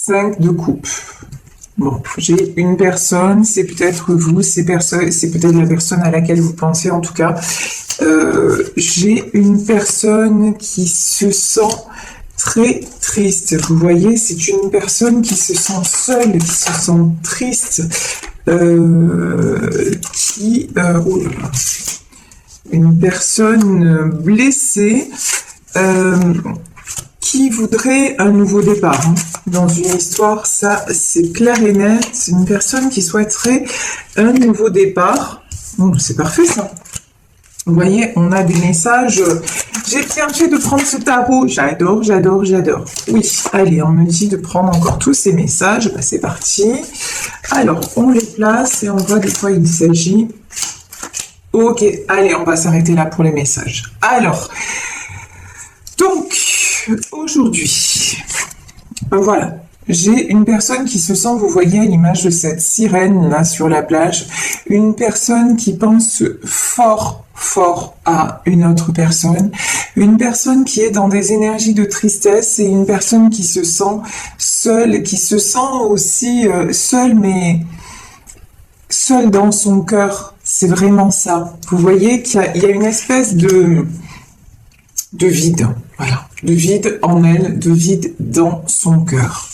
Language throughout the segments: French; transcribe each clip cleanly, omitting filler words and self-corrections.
5 de coupe. Bon, j'ai une personne, c'est peut-être vous, c'est peut-être la personne à laquelle vous pensez en tout cas. J'ai une personne qui se sent très triste. Vous voyez, c'est une personne qui se sent seule, qui se sent triste, une personne blessée, qui voudrait un nouveau départ. Dans une histoire, ça c'est clair et net. C'est une personne qui souhaiterait un nouveau départ. Bon, c'est parfait ça. Vous voyez, on a des messages. J'ai bien fait de prendre ce tarot. J'adore, j'adore, j'adore. Oui, allez, on me dit de prendre encore tous ces messages. Ben, c'est parti. Alors, on les place et on voit de quoi il s'agit. Ok, allez, on va s'arrêter là pour les messages. Alors, donc, aujourd'hui, voilà, j'ai une personne qui se sent, vous voyez à l'image de cette sirène là sur la plage, une personne qui pense fort à une autre personne, une personne qui est dans des énergies de tristesse et une personne qui se sent seule, qui se sent aussi seule, mais seule dans son cœur. C'est vraiment ça. Vous voyez qu'il y a une espèce de vide, voilà, de vide en elle, de vide dans son cœur.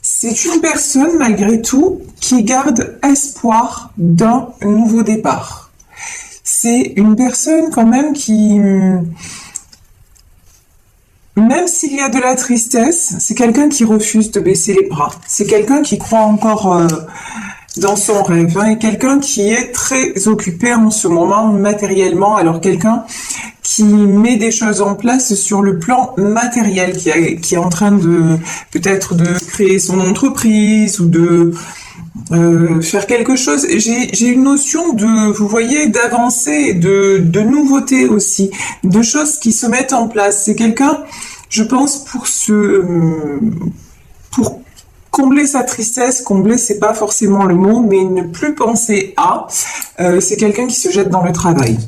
C'est une personne, malgré tout, qui garde espoir d'un nouveau départ. C'est une personne, quand même, qui, même s'il y a de la tristesse, c'est quelqu'un qui refuse de baisser les bras. C'est quelqu'un qui croit encore dans son rêve, et quelqu'un qui est très occupé en ce moment matériellement, alors quelqu'un qui met des choses en place sur le plan matériel, qui est en train de peut-être de créer son entreprise ou de faire quelque chose. J'ai une notion de, vous voyez, d'avancée, de nouveauté aussi, de choses qui se mettent en place. C'est quelqu'un, je pense, pour combler sa tristesse, combler c'est pas forcément le mot, mais ne plus penser à, c'est quelqu'un qui se jette dans le travail.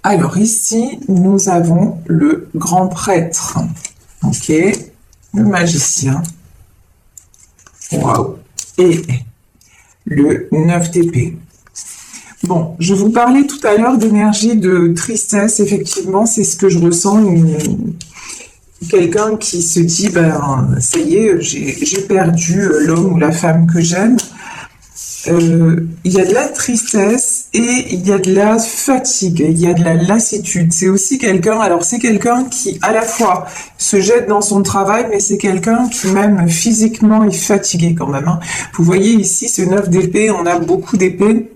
Alors ici, nous avons le grand prêtre, ok, le magicien, waouh, et le 9 d'épée. Bon, je vous parlais tout à l'heure d'énergie de tristesse, effectivement, c'est ce que je ressens, quelqu'un qui se dit, ben, ça y est, j'ai perdu l'homme ou la femme que j'aime. Il y a de la tristesse et il y a de la fatigue, il y a de la lassitude. C'est aussi quelqu'un, alors c'est quelqu'un qui à la fois se jette dans son travail, mais c'est quelqu'un qui même physiquement est fatigué quand même. Hein. Vous voyez ici ce 9 d'épée, on a beaucoup d'épées.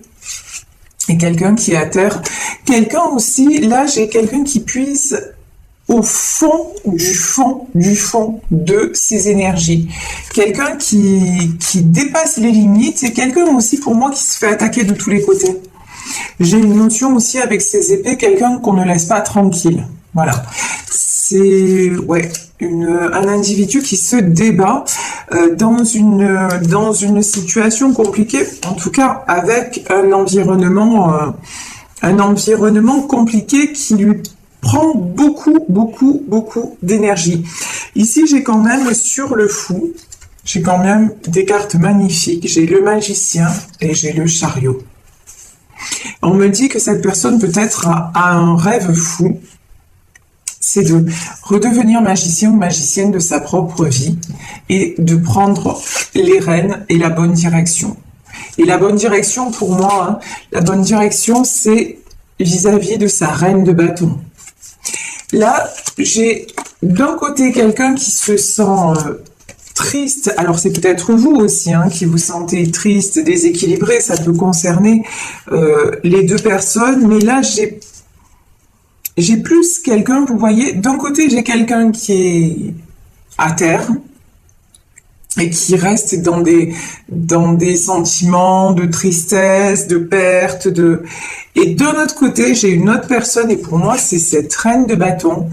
Et quelqu'un qui est à terre. Quelqu'un aussi, là j'ai quelqu'un qui puise au fond de ses énergies. Quelqu'un qui dépasse les limites, c'est quelqu'un aussi pour moi qui se fait attaquer de tous les côtés. J'ai une notion aussi avec ces épées, quelqu'un qu'on ne laisse pas tranquille. Voilà. C'est un individu qui se débat dans une situation compliquée, en tout cas avec un environnement compliqué qui lui prend beaucoup d'énergie. Ici, j'ai quand même sur le fou, j'ai quand même des cartes magnifiques. J'ai le magicien et j'ai le chariot. On me dit que cette personne peut-être a un rêve fou. C'est de redevenir magicien ou magicienne de sa propre vie et de prendre les rênes et la bonne direction. Et la bonne direction pour moi, la bonne direction, c'est vis-à-vis de sa reine de bâton. Là, j'ai d'un côté quelqu'un qui se sent triste. Alors c'est peut-être vous aussi qui vous sentez triste, déséquilibré. Ça peut concerner les deux personnes. Mais là, j'ai plus quelqu'un, vous voyez, d'un côté j'ai quelqu'un qui est à terre et qui reste dans des sentiments de tristesse, de perte, et d'un autre côté, j'ai une autre personne, et pour moi, c'est cette reine de bâton,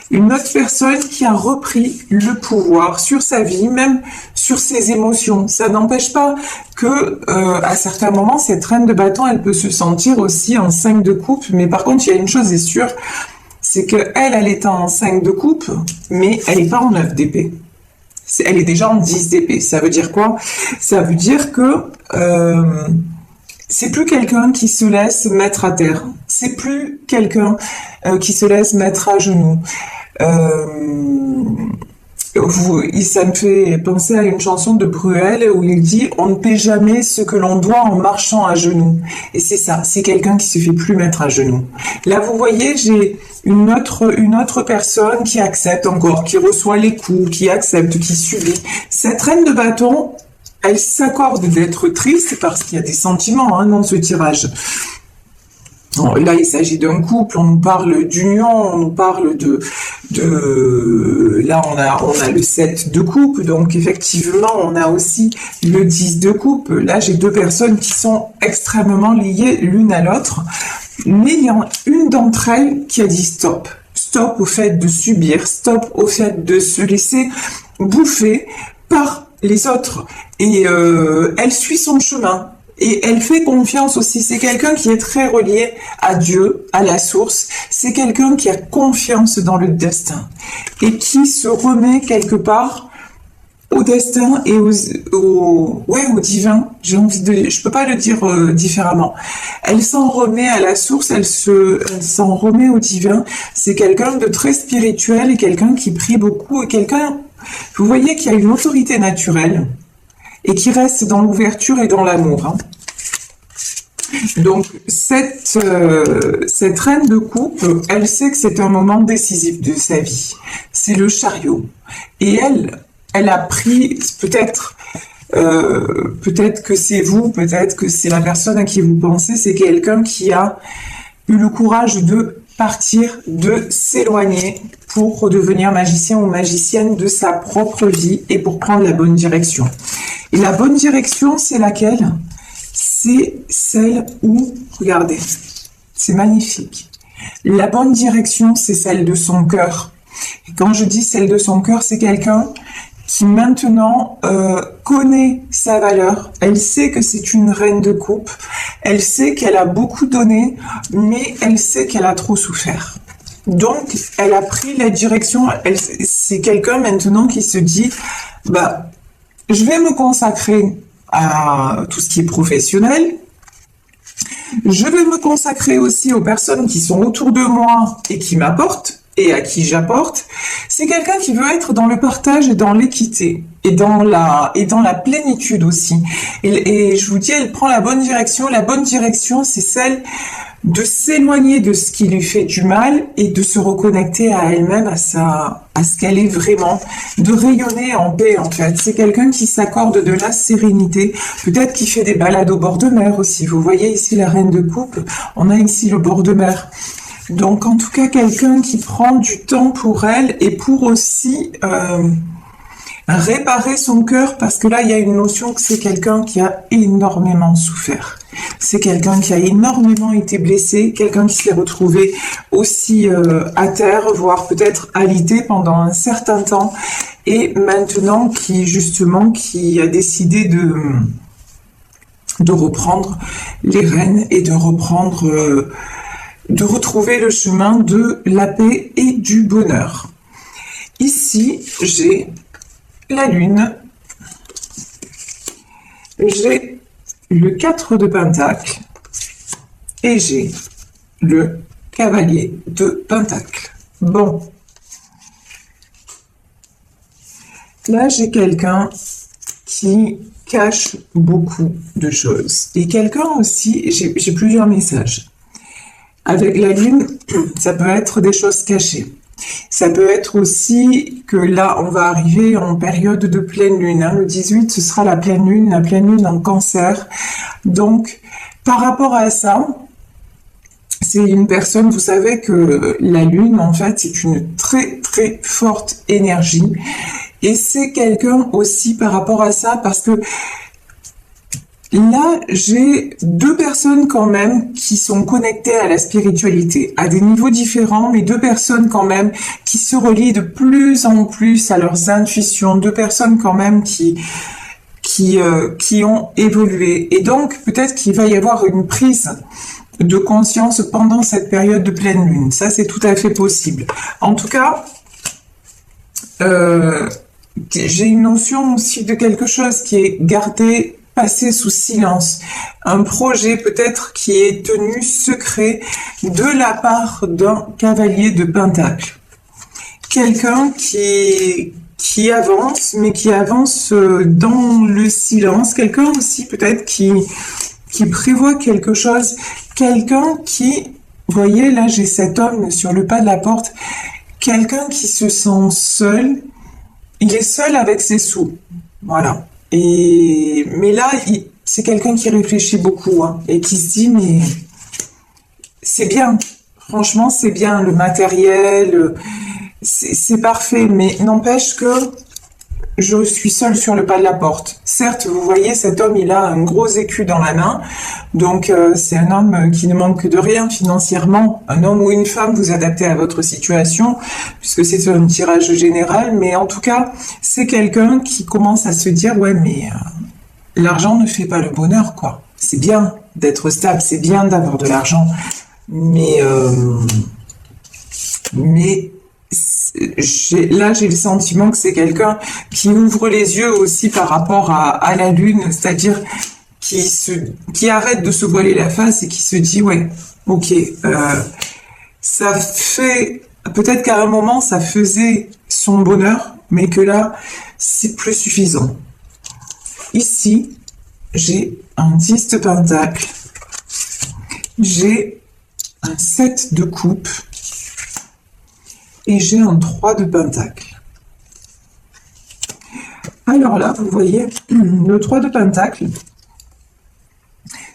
une autre personne qui a repris le pouvoir sur sa vie, même sur ses émotions. Ça n'empêche pas que, à certains moments, cette reine de bâton, elle peut se sentir aussi en 5 de coupe, mais par contre, il y a une chose est sûre, c'est qu'elle est en 5 de coupe, mais elle n'est pas en 9 d'épée. Elle est déjà en 10 d'épée. Ça veut dire quoi? Ça veut dire que c'est plus quelqu'un qui se laisse mettre à terre. C'est plus quelqu'un qui se laisse mettre à genoux. Ça me fait penser à une chanson de Bruel où il dit « On ne paie jamais ce que l'on doit en marchant à genoux ». Et c'est ça, c'est quelqu'un qui se fait plus mettre à genoux. Là, vous voyez, j'ai une autre personne qui accepte encore, qui reçoit les coups, qui accepte, qui subit. Cette reine de bâton, elle s'accorde d'être triste parce qu'il y a des sentiments dans ce tirage. Là, il s'agit d'un couple, on nous parle d'union, on nous parle là, on a le 7 de coupe, donc effectivement, on a aussi le 10 de coupe. Là, j'ai deux personnes qui sont extrêmement liées l'une à l'autre, mais il y a une d'entre elles qui a dit stop. Stop au fait de subir, stop au fait de se laisser bouffer par les autres. Et elle suit son chemin. Et elle fait confiance aussi. C'est quelqu'un qui est très relié à Dieu, à la source. C'est quelqu'un qui a confiance dans le destin et qui se remet quelque part au destin et au divin. Je peux pas le dire différemment. Elle s'en remet à la source, elle s'en remet au divin. C'est quelqu'un de très spirituel et quelqu'un qui prie beaucoup et vous voyez qu'il y a une autorité naturelle et qui reste dans l'ouverture et dans l'amour. Donc, cette reine de coupe, elle sait que c'est un moment décisif de sa vie. C'est le chariot. Et elle a pris, peut-être que c'est vous, peut-être que c'est la personne à qui vous pensez, c'est quelqu'un qui a eu le courage de partir, de s'éloigner pour redevenir magicien ou magicienne de sa propre vie et pour prendre la bonne direction. Et la bonne direction, c'est laquelle? C'est celle où, regardez, c'est magnifique. La bonne direction, c'est celle de son cœur. Et quand je dis celle de son cœur, c'est quelqu'un qui maintenant connaît sa valeur. Elle sait que c'est une reine de coupe. Elle sait qu'elle a beaucoup donné, mais elle sait qu'elle a trop souffert. Donc, elle a pris la direction. C'est quelqu'un maintenant qui se dit, je vais me consacrer à tout ce qui est professionnel. Je vais me consacrer aussi aux personnes qui sont autour de moi et qui m'apportent et à qui j'apporte. C'est quelqu'un qui veut être dans le partage et dans l'équité et dans la plénitude aussi. Et je vous dis, elle prend la bonne direction. La bonne direction, c'est celle de s'éloigner de ce qui lui fait du mal et de se reconnecter à elle-même, à ce qu'elle est vraiment, de rayonner en paix en fait. C'est quelqu'un qui s'accorde de la sérénité, peut-être qui fait des balades au bord de mer aussi. Vous voyez ici la reine de coupe, on a ici le bord de mer. Donc en tout cas quelqu'un qui prend du temps pour elle et pour aussi réparer son cœur, parce que là il y a une notion que c'est quelqu'un qui a énormément souffert. C'est quelqu'un qui a énormément été blessé, quelqu'un qui s'est retrouvé aussi à terre, voire peut-être alité pendant un certain temps, et maintenant qui a décidé de reprendre les rênes et de retrouver le chemin de la paix et du bonheur. Ici, j'ai la lune, j'ai le 4 de Pentacle et j'ai le cavalier de Pentacle. Bon. Là, j'ai quelqu'un qui cache beaucoup de choses. Et quelqu'un aussi, j'ai plusieurs messages. Avec la lune, ça peut être des choses cachées. Ça peut être aussi que là, on va arriver en période de pleine lune. Le 18, ce sera la pleine lune en Cancer. Donc, par rapport à ça, c'est une personne, vous savez que la lune, en fait, c'est une très, très forte énergie. Et c'est quelqu'un aussi par rapport à ça, parce que là, j'ai deux personnes quand même qui sont connectées à la spiritualité, à des niveaux différents, mais deux personnes quand même qui se relient de plus en plus à leurs intuitions, deux personnes quand même qui ont évolué. Et donc, peut-être qu'il va y avoir une prise de conscience pendant cette période de pleine lune. Ça, c'est tout à fait possible. En tout cas, j'ai une notion aussi de quelque chose qui est gardé, passé sous silence. Un projet peut-être qui est tenu secret de la part d'un cavalier de Pentacle. Quelqu'un qui avance, mais qui avance dans le silence. Quelqu'un aussi peut-être qui prévoit quelque chose. Quelqu'un qui, vous voyez, là j'ai cet homme sur le pas de la porte. Quelqu'un qui se sent seul. Il est seul avec ses sous. Voilà. Mais là, c'est quelqu'un qui réfléchit beaucoup, hein, et qui se dit, mais c'est bien. Franchement, c'est bien. Le matériel, c'est parfait. Mais n'empêche que je suis seule sur le pas de la porte. Certes, vous voyez, cet homme, il a un gros écu dans la main. Donc, c'est un homme qui ne manque de rien financièrement. Un homme ou une femme, vous adaptez à votre situation, puisque c'est un tirage général. Mais en tout cas, c'est quelqu'un qui commence à se dire, ouais, mais l'argent ne fait pas le bonheur, quoi. C'est bien d'être stable, c'est bien d'avoir de l'argent. Mais là, j'ai le sentiment que c'est quelqu'un qui ouvre les yeux aussi par rapport à la lune, c'est-à-dire qui arrête de se voiler la face et qui se dit, ouais, ok, ça fait, peut-être qu'à un moment, ça faisait son bonheur, mais que là, c'est plus suffisant. Ici, j'ai un 10 de pentacle, j'ai un 7 de coupe, et j'ai un 3 de pentacle. Alors là, vous voyez, le 3 de pentacle,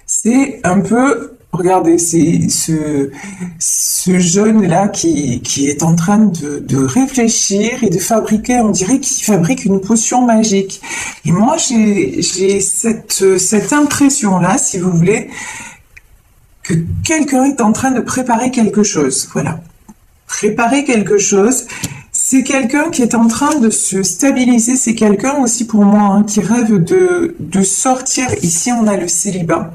c'est un peu, regardez, c'est ce jeune-là qui est en train de réfléchir et de fabriquer, on dirait qu'il fabrique une potion magique. Et moi, j'ai cette impression-là, si vous voulez, que quelqu'un est en train de préparer quelque chose. Voilà. Préparer quelque chose, c'est quelqu'un qui est en train de se stabiliser, c'est quelqu'un aussi pour moi, hein, qui rêve de sortir. Ici, on a le célibat.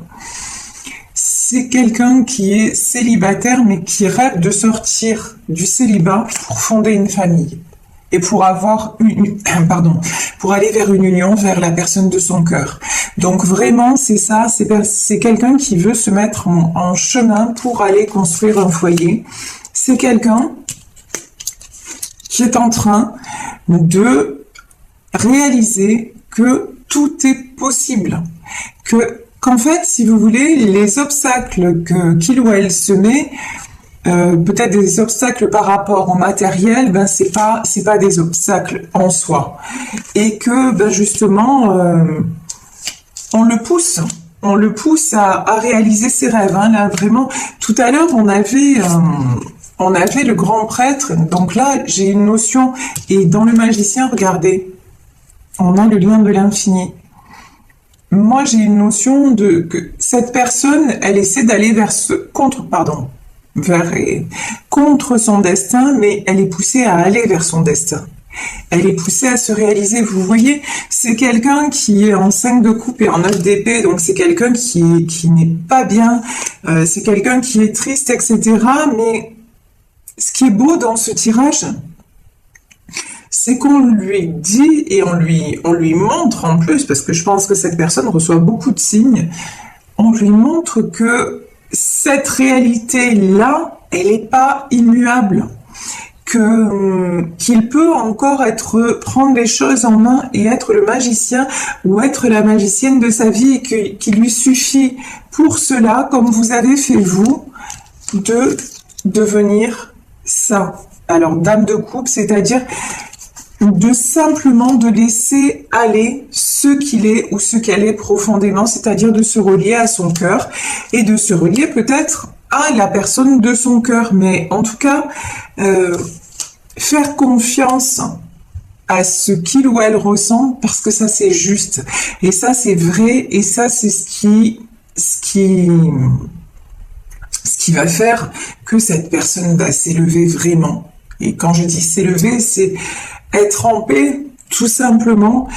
C'est quelqu'un qui est célibataire, mais qui rêve de sortir du célibat pour fonder une famille et pour avoir pour aller vers une union, vers la personne de son cœur. Donc vraiment, c'est ça, c'est quelqu'un qui veut se mettre en chemin pour aller construire un foyer. C'est quelqu'un qui est en train de réaliser que tout est possible, qu'en fait, si vous voulez, les obstacles qu'il ou elle se met, peut-être des obstacles par rapport au matériel, ben c'est pas des obstacles en soi, et que ben justement on le pousse à réaliser ses rêves. Hein. Là vraiment, tout à l'heure on avait le grand prêtre, donc là j'ai une notion, et dans le magicien, regardez, on a le lien de l'infini. Moi j'ai une notion que cette personne, elle essaie d'aller contre son destin, mais elle est poussée à aller vers son destin. Elle est poussée à se réaliser. Vous voyez, c'est quelqu'un qui est en 5 de coupe et en 9 d'épée, donc c'est quelqu'un qui n'est pas bien, c'est quelqu'un qui est triste, etc. Mais ce qui est beau dans ce tirage, c'est qu'on lui dit et on lui montre en plus, parce que je pense que cette personne reçoit beaucoup de signes, on lui montre que cette réalité-là, elle n'est pas immuable, qu'il peut encore prendre les choses en main et être le magicien ou être la magicienne de sa vie, et qu'il lui suffit pour cela, comme vous avez fait vous, de devenir ça. Alors, dame de coupe, c'est-à-dire simplement de laisser aller ce qu'il est ou ce qu'elle est profondément, c'est-à-dire de se relier à son cœur et de se relier peut-être à la personne de son cœur, mais en tout cas faire confiance à ce qu'il ou elle ressent, parce que ça c'est juste et ça c'est vrai, et ça c'est ce qui va faire que cette personne va s'élever vraiment. Et quand je dis s'élever, c'est être en paix, tout simplement,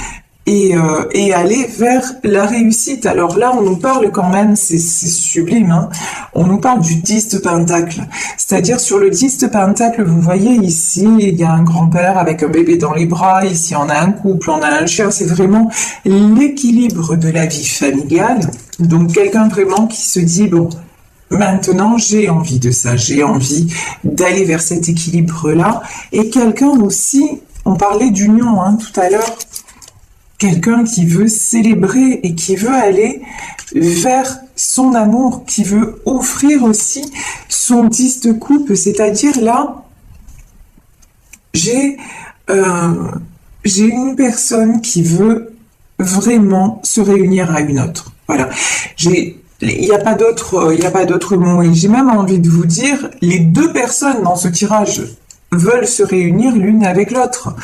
et aller vers la réussite. Alors là, on nous parle quand même, c'est sublime, hein, on nous parle du 10 de Pentacle. C'est-à-dire sur le 10 de Pentacle, vous voyez ici, il y a un grand-père avec un bébé dans les bras, ici on a un couple, on a un chien, c'est vraiment l'équilibre de la vie familiale. Donc quelqu'un vraiment qui se dit, bon, maintenant j'ai envie de ça, j'ai envie d'aller vers cet équilibre-là. Et quelqu'un aussi, on parlait d'union hein, tout à l'heure, quelqu'un qui veut célébrer et qui veut aller vers son amour, qui veut offrir aussi son 10 de coupe, c'est-à-dire là, j'ai une personne qui veut vraiment se réunir à une autre. Voilà. Il n'y a pas d'autre mot. Et j'ai même envie de vous dire, les deux personnes dans ce tirage veulent se réunir l'une avec l'autre.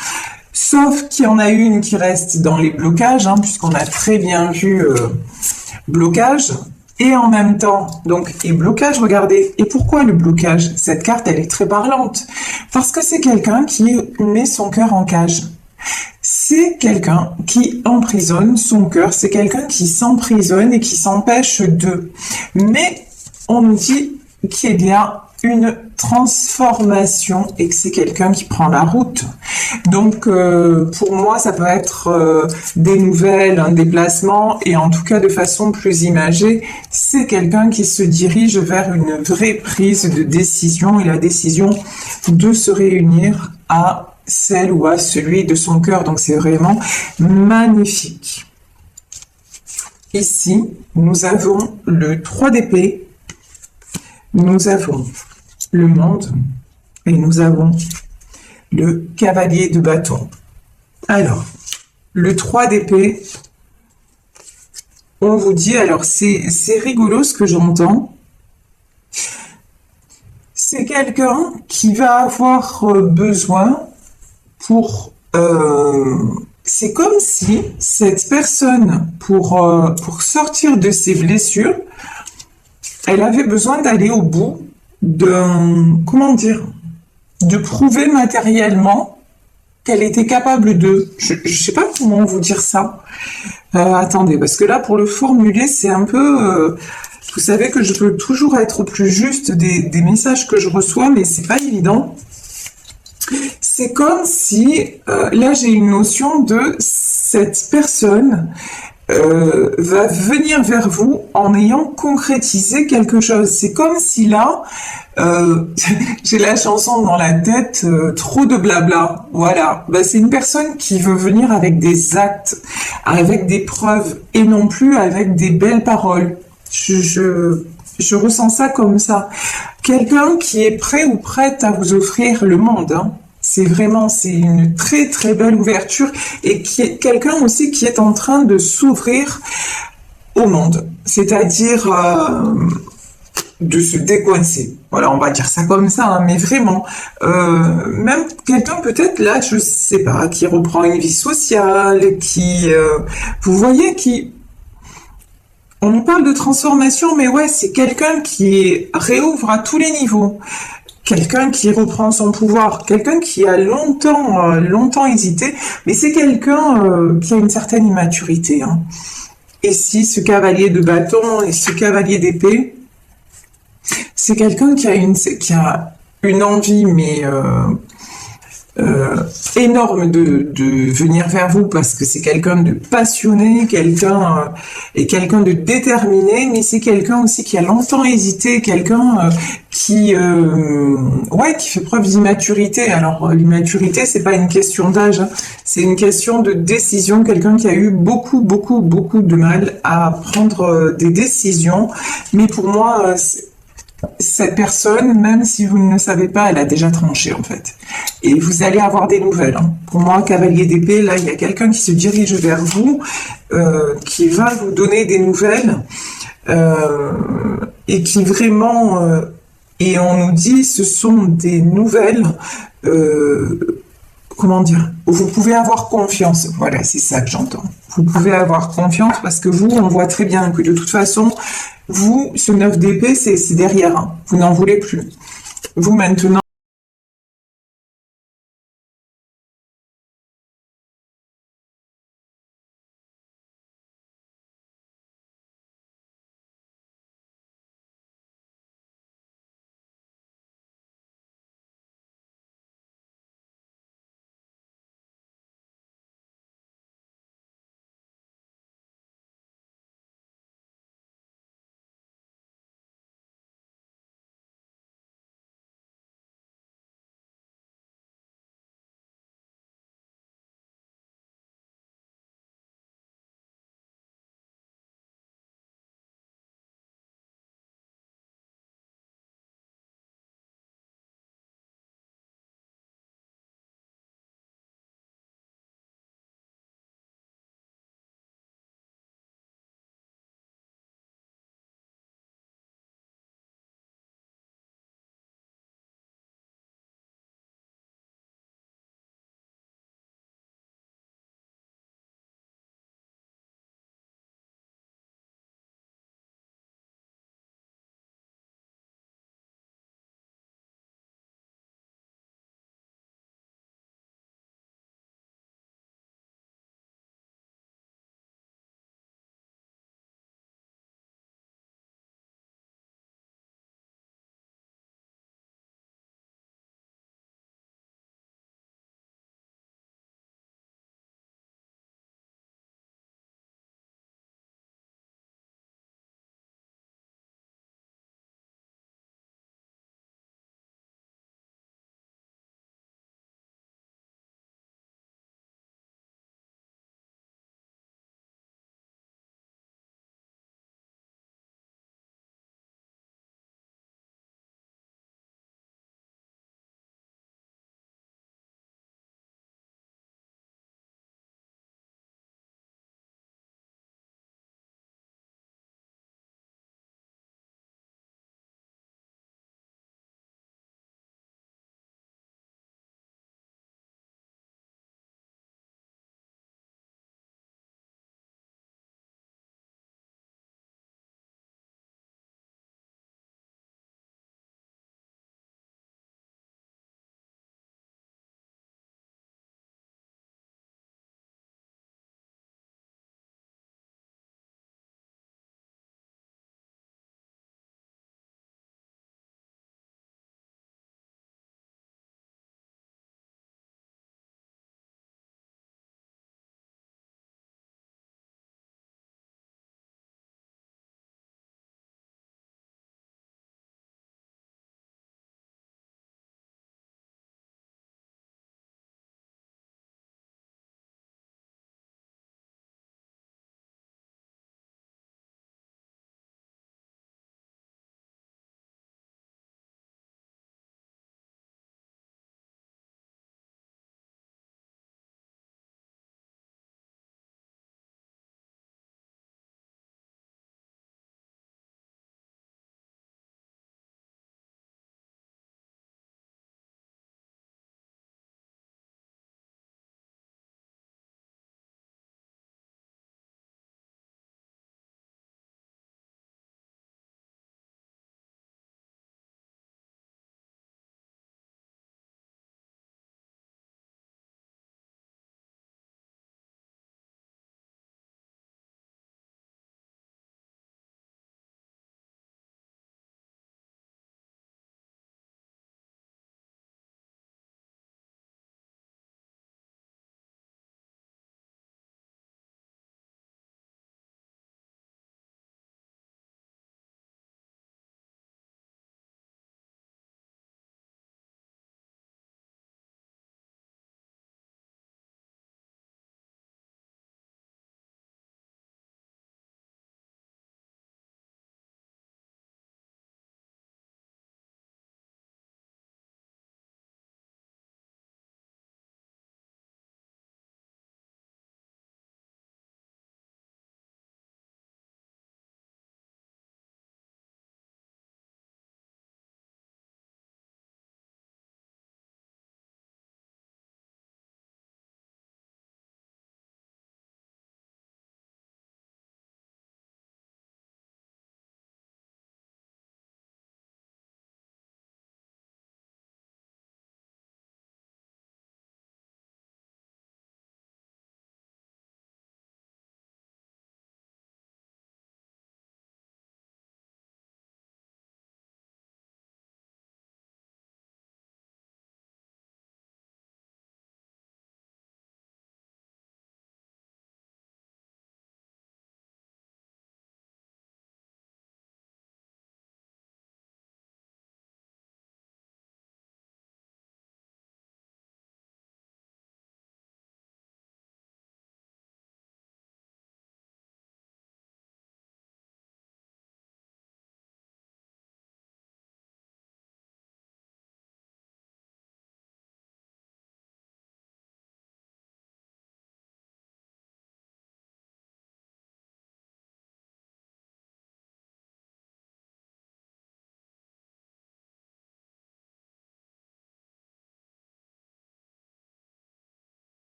Sauf qu'il y en a une qui reste dans les blocages, hein, puisqu'on a très bien vu blocage, et en même temps, donc, et blocage, regardez. Et pourquoi le blocage? Cette carte, elle est très parlante. Parce que c'est quelqu'un qui met son cœur en cage. C'est quelqu'un qui emprisonne son cœur, c'est quelqu'un qui s'emprisonne et qui s'empêche de. Mais on nous dit qu'il y a une transformation et que c'est quelqu'un qui prend la route. Donc pour moi ça peut être des nouvelles, un déplacement et en tout cas de façon plus imagée, c'est quelqu'un qui se dirige vers une vraie prise de décision et la décision de se réunir à celle ou à celui de son cœur. Donc c'est vraiment magnifique. Ici, nous avons le 3 d'épée, nous avons le monde et nous avons le cavalier de bâton. Alors, le 3 d'épée, on vous dit, alors c'est rigolo ce que j'entends, c'est quelqu'un qui va avoir besoin pour... c'est comme si cette personne, pour sortir de ses blessures, elle avait besoin d'aller au bout comment dire, de prouver matériellement qu'elle était capable de... Je sais pas comment vous dire ça. Attendez, parce que là, pour le formuler, c'est un peu... vous savez que je peux toujours être au plus juste des messages que je reçois, mais c'est pas évident. C'est comme si, là, j'ai une notion de cette personne va venir vers vous en ayant concrétisé quelque chose. C'est comme si là, j'ai la chanson dans la tête, trop de blabla. Voilà, ben, c'est une personne qui veut venir avec des actes, avec des preuves, et non plus avec des belles paroles. Je ressens ça comme ça. Quelqu'un qui est prêt ou prête à vous offrir le monde, hein. C'est une très très belle ouverture et qui est quelqu'un aussi qui est en train de s'ouvrir au monde, c'est-à-dire de se décoincer. Voilà, on va dire ça comme ça, hein, mais vraiment, même quelqu'un peut-être là, je sais pas, qui reprend une vie sociale, qui, vous voyez, qui... On nous parle de transformation, mais ouais, c'est quelqu'un qui réouvre à tous les niveaux. Quelqu'un qui reprend son pouvoir, quelqu'un qui a longtemps hésité, mais c'est quelqu'un qui a une certaine immaturité. Hein. Et si ce cavalier de bâton et ce cavalier d'épée, c'est quelqu'un qui a une envie, mais énorme de venir vers vous parce que c'est quelqu'un de passionné, quelqu'un de déterminé, mais c'est quelqu'un aussi qui a longtemps hésité, quelqu'un qui fait preuve d'immaturité. Alors l'immaturité, c'est pas une question d'âge, hein, c'est une question de décision. Quelqu'un qui a eu beaucoup de mal à prendre des décisions, mais pour moi cette personne, même si vous ne le savez pas, elle a déjà tranché en fait. Et vous allez avoir des nouvelles. Hein. Pour moi, cavalier d'épée, là, il y a quelqu'un qui se dirige vers vous, qui va vous donner des nouvelles, et qui vraiment... et on nous dit, ce sont des nouvelles... comment dire, vous pouvez avoir confiance. Voilà, c'est ça que j'entends. Vous pouvez avoir confiance parce que vous, on voit très bien que de toute façon, vous, ce 9 d'épée, c'est derrière. Hein. Vous n'en voulez plus. Vous, maintenant,